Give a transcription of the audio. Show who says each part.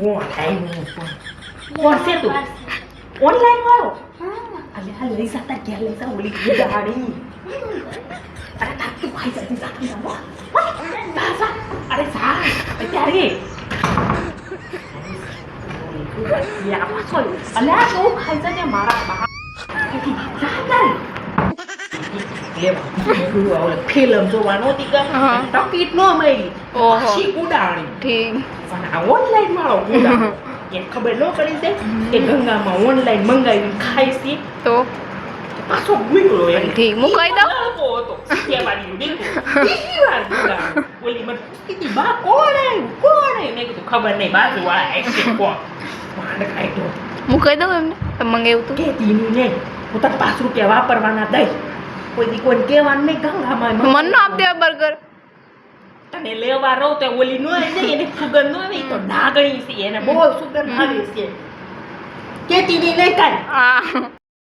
Speaker 1: કોણ આવ્યું કોણ છે તું ઓનલાઈન વાળો અલે આ લઈ જતા ક્યાં લઈ જા ઓલી ગાડી અરે તાર તું ભાઈ જતી જાતી જા અરે જા અત્યારે યા પાછો અલે આ તો ખાઈ જજે મારા બા ફિલ્મ જોવાનો હતી ટકીટ ન મળી પછી ઉડાણી
Speaker 2: ઠીક
Speaker 1: પણ આ ઓનલાઈન વાળો ઉડાડો એ ખબર ન પડી છે કે ગંગામાં ઓનલાઈન મંગાવીને ખાઈ છે
Speaker 2: તો
Speaker 1: પાછો ગુગળો એમ
Speaker 2: ઠીક મુકાઈ દો
Speaker 1: તો કેવાની બિલકુલ બીજી વાર ઉડાડો ઓલી મને પૂછતી બા કોણ મેં કીધું ખબર નહીં બાજુ વાળા એક કોણ માંડ ખાઈ તો
Speaker 2: મુકાઈ દો એમને તમે મંગાવ્યું તું
Speaker 1: કે દીનું નહીં હું તો 5 રૂપિયા વાપરવાના દઈ કોઈ દી કોઈને કહેવાનું નહીં ગંગામાં
Speaker 2: મન નો આપ દે બર્ગર
Speaker 1: તને લેવા રહો તો ઓલી નો આવી એને સુગંધ નો આવી તો ડાગણી છે એને બહુ સુગંધ આવે છે કેતી નહીં કાંઈ
Speaker 2: આ